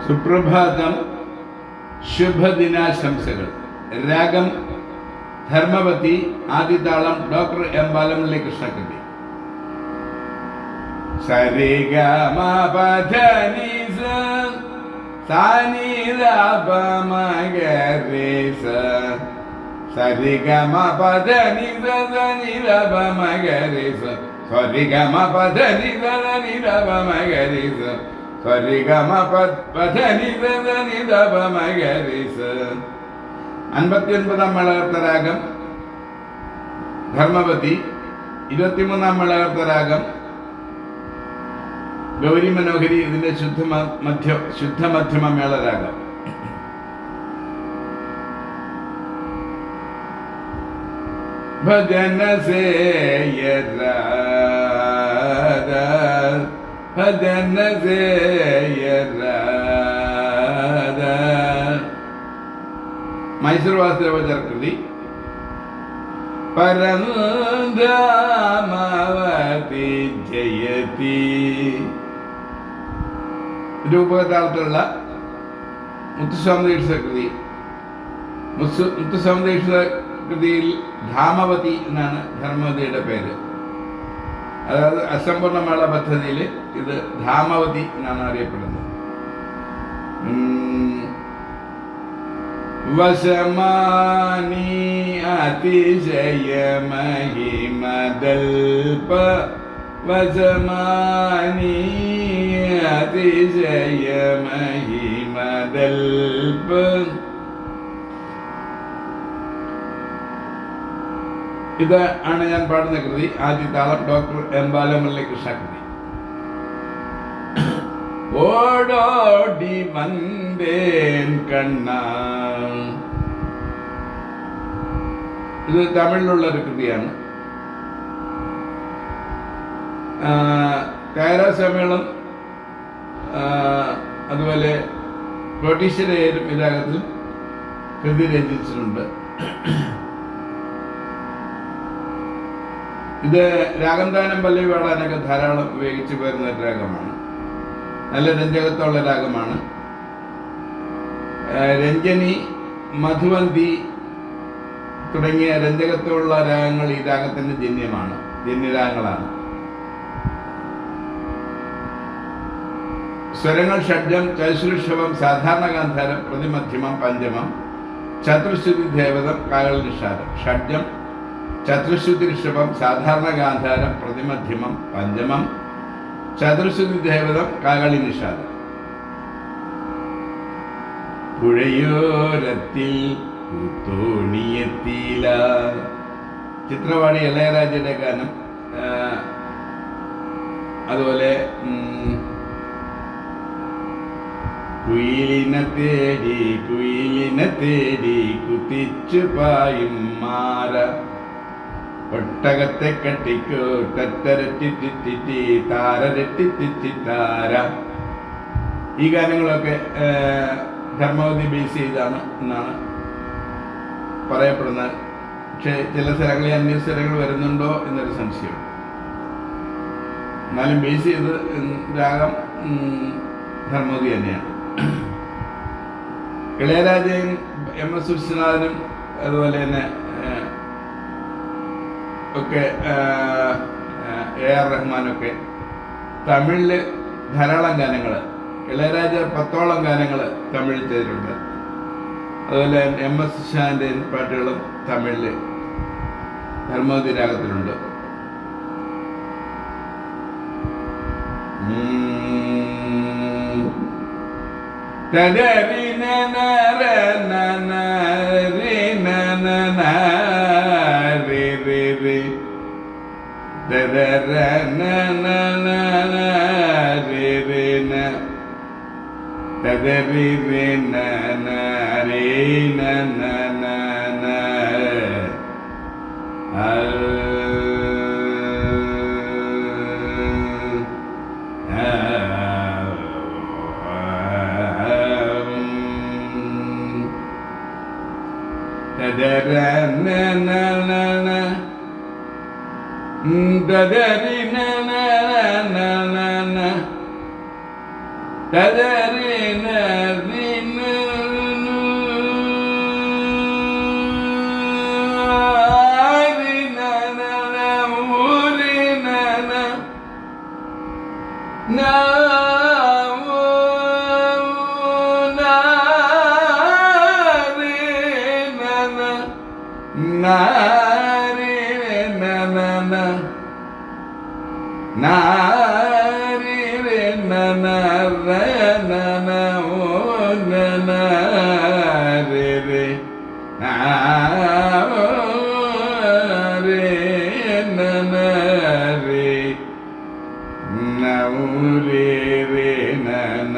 സുപ്രഭാതം, ശുഭദിനാശംസകൾ. രാഗം Dharmavathi, ആദിതാളം doctor M Balamurali കൃഷ്ണകൃതി. സരി ഗ മ പ ധ നി സ സ നി ര പ മ ഗ രെ സ. സരി ഗ മ പ ധ നി സ സ നി ര പ മ ഗ രെ സ. സരി ഗ മ പ ധ നി സ സ നി ര പ മ ഗ രെ സ. സരി ഗ മ പ ധ നി സ സ നി ര പ മ ഗ രെ സ. 59-ാം മേളകർത്ത രാഗം ധർമ്മവതി. 23-ാം മേളകർത്ത രാഗം ഗൗരി മനോഹരി. ഇതിന്റെ ശുദ്ധമധ്യമ മേളരാഗം. ഭജന സേയരാ ഭജന സേയരാ. മൈസൂർ വാസുദേവാചാര്യ കൃതി. പരന്ധാമവതി ജയതി. രൂപകതാളത്തിലുള്ള മുത്തുസ്വാമി ദീക്ഷിത കൃതി. മുത്തുസ്വാമി ദീക്ഷിത കൃതിയിൽ ധാമവതി എന്നാണ് ധർമ്മവതിയുടെ പേര്. അതായത് അസമ്പൂർണ്ണ മേള പദ്ധതിയിൽ ഇത് ധാമവതി എന്നാണ് അറിയപ്പെടുന്നത്. വശമാനി അതിശയ മഹിമദൽപ. വശമാനി അതിശയ മഹിമദൽപ. ഇത് ആണ് ഞാൻ പാടുന്ന കൃതി. ആദിതാളം ഡോക്ടർ എം ബാലമുരളി കൃഷ്ണകൃതി. ഓടോടി വந்தேൻ കണ്ണ. ഇത് തമിഴിലുള്ള ഒരു കൃതിയാണ്. കൈറ സമ്മേളനം അതുപോലെ കോട്ടീശ്വരയ്യരും ഈ രാഗത്തിൽ കൃതി രചിച്ചിട്ടുണ്ട്. ഇത് രാഗംദാനം പല്ലവി പാടാനൊക്കെ ധാരാളം ഉപയോഗിച്ചു വരുന്ന ഒരു രാഗമാണ്. നല്ല രഞ്ജകത്തുള്ള രാഗമാണ്. രഞ്ജനി, മധുവന്തി തുടങ്ങിയ രഞ്ജകത്തുള്ള രാഗങ്ങൾ ഈ രാഗത്തിന്റെ ജന്യരാഗങ്ങളാണ്. സ്വരങ്ങൾ ഷഡ്ജം, ചതുശ്രുഷഭം, സാധാരണ ഗാന്ധാരം, പ്രതിമധ്യമം, പഞ്ചമം, ചതുശ്രുതി ദേവതം, കാകൾ നിഷാദം. ഷഡ്ജം, ചതുശ്രുതി ഋഷഭം, സാധാരണ ഗാന്ധാരം, പ്രതിമധ്യമം, പഞ്ചമം, ചതുശ്രുതി ദേവതം, കാകളി നിഷാദം. പുഴയോരത്തിൽ തോണിയെത്തിയില്ല. ചിത്രവാണി ഇളയരാജയുടെ ഗാനം. അതുപോലെ കുയിലിനെ തേടി കുത്തിച്ചു പായും മാറ. ഒട്ടകത്തെ കെട്ടിക്കോ തരറ്റിറ്റി താരരറ്റിത്താര. ഈ ഗാനങ്ങളൊക്കെ ധർമ്മവതി ബേസ് ചെയ്താണ് എന്നാണ് പറയപ്പെടുന്നത്. പക്ഷെ ചില സ്ഥലങ്ങളിൽ അന്യസ്വരങ്ങൾ വരുന്നുണ്ടോ എന്നൊരു സംശയം. എന്നാലും ബേസ് ചെയ്ത് രാഗം ധർമ്മവതി തന്നെയാണ്. ഇളയരാജയും MS വിശ്വനാഥനും അതുപോലെ തന്നെ ഒക്കെ AR റഹ്മാനൊക്കെ തമിഴില് ധാരാളം ഗാനങ്ങൾ, ഇളയരാജ 10ഓളം ഗാനങ്ങൾ തമിഴിൽ ചെയ്തിട്ടുണ്ട്. അതുപോലെ MS ഷാന്റെ പാട്ടുകളും തമിഴില് ധർമ്മവതി രാഗത്തിലുണ്ട്. Da da നാരി രെ നന രെ നന ഓ നന രെ രെ രെ നന രെ നൗ രെ രെ നന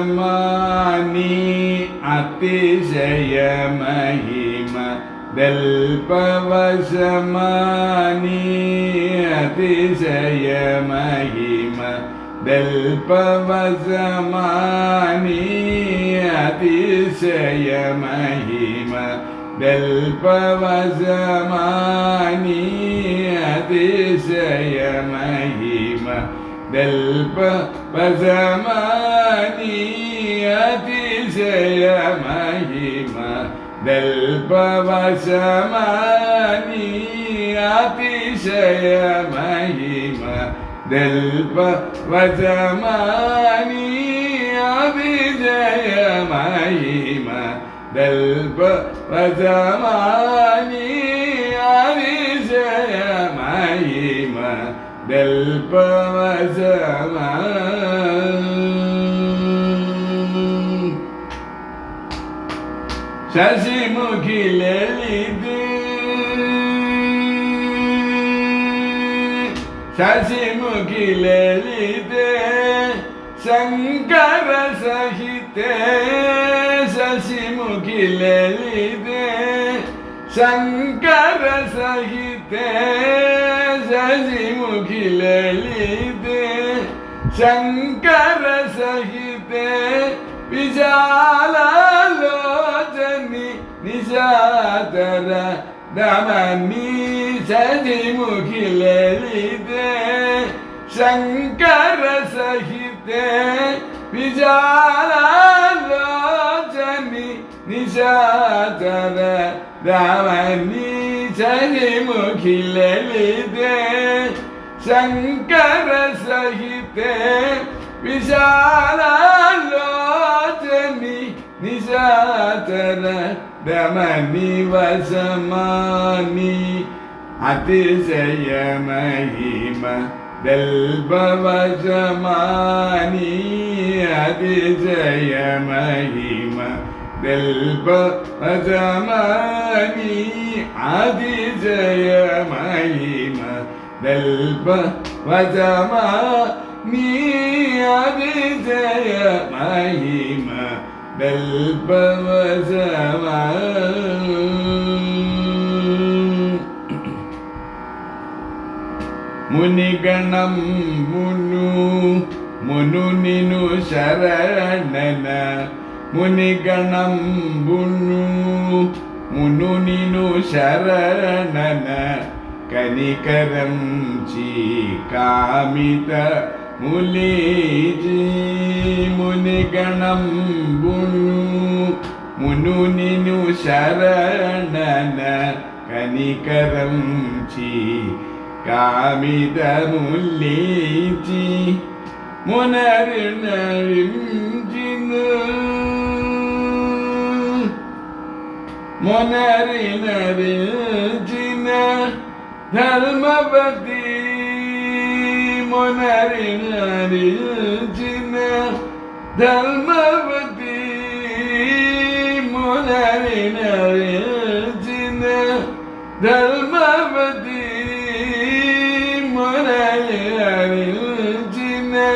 വശമാനി അതിശയ മഹിമ ദൽപവശമാനി അതിശയ മഹിമ ദൽപവശമാനി അതിശയ മഹിമ ദൽപവശമാനി അതിശയ മഹിമ ദൽപവശമാനി അതിശയ മഹിമ ദൽപവശമാനി അതിശയ മഹിമ ദൽപവശമാനി അതിശയ മഹിമ ദൽപവശമാനി അതിശയ മഹിമ ശശിമുഖി ലളിത ശശിമുഖി ലളിത ശങ്കര സഹിത ശശിമുഖി ലളിത ശങ്കര സഹിത ശശിമുഖി ലളിത ശങ്കര സഹിത വിശാലോചനി നിശാതര ദമനി ശശിമുഖി ലളിത ശങ്കര സഹിത വിശാലോചനി നിശാതര ദമനി ശശിമുഖി ലളിത ശങ്കര സഹിത വിശാലോചനി നിശാചര ദമനി വശമാനി അതിശയ മഹിമ ദൽപവശമാനി അതിശയ മഹിമ ദൽപവശമാനി അതിശയ മഹിമ ദൽപവശമാനി അതിശയ മഹിമ ദൽപവശമാനി മുനിഗണം മുനു നിന്നു ശരണന മുനിഗണം മുനു നിന്നു ശരണന കനികരം ചീ കാമിത മുലീജി മുനിഗണം മുനു നിന്നു ശരണന കനികരം ചീ കാമിത മുലീജി മുനരിനരിഞ്ചിന് മുനരിനരിഞ്ചിന് ധർമ്മപതി മുനരിനരിഞ്ചിന് ധർമ്മപതി മുനരിനരിഞ്ചിന് ധർമ്മപതി മുനരിനരിഞ്ചിന്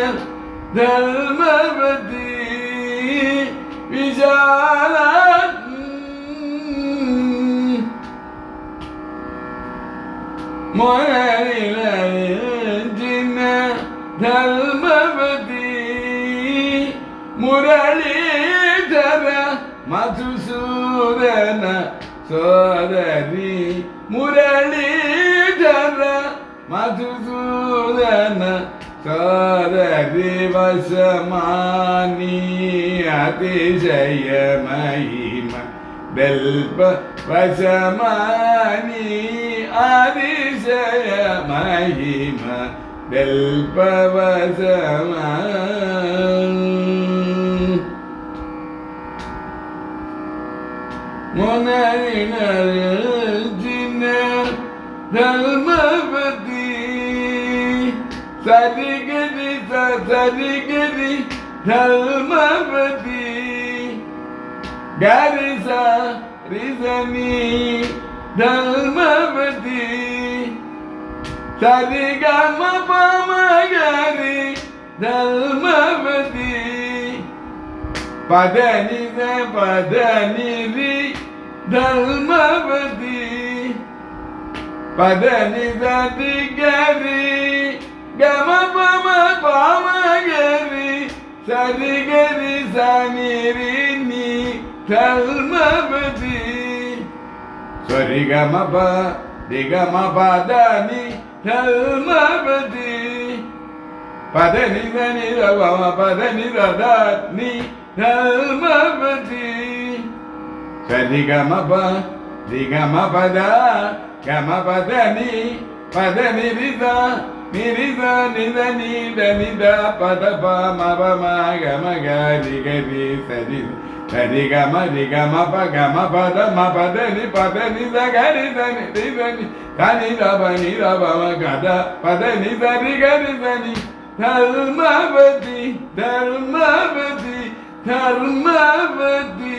ധർമ്മപതി വിശാല മുരളിന ധർമ്മപതി മുരളീധര മധുസൂദന സോദരി മുരളീധര മധുസൂദന സോദരി വശമാനി അതിശയ മഹിമ ദൽപ വശമാനി അതിശയ മഹിമ ദൽപ ധർമ്മപതി സരിഗരി സരിഗരി ധർമ്മപതി ഗരിസ റിസനി ധർമ്മപതി സരിഗമ പമഗരി ധർമ്മപതി പദനി പദനി ധർമ്മപതി പദനി ഗരി ഗമ പമ പമഗരി സരിഗരി സനിരിനി ധർമ്മപതി സ്വരിഗമ ദിഗമ പദനി ധർമ്മപതി പദനി ധനി രവമ പദനി ദദാനി ധർമ്മപതി സരിഗമ ദിഗമ പദ ഗമ പദനി പദനി രിത നിരിത നിദ നിദ നിദ പദ പമ പമ ഗമ ഗരി ഗരി സരി സരിഗമ രിഗമ പഗമ പദ മ പദനി പദനി ദ ഗരി ധനി രിധനി ധനി രവ നിരവമ ഗദ പദനി സരി ഗരി ധനി ധർമ്മപതി ധർമ്മപതി ധർമ്മപതി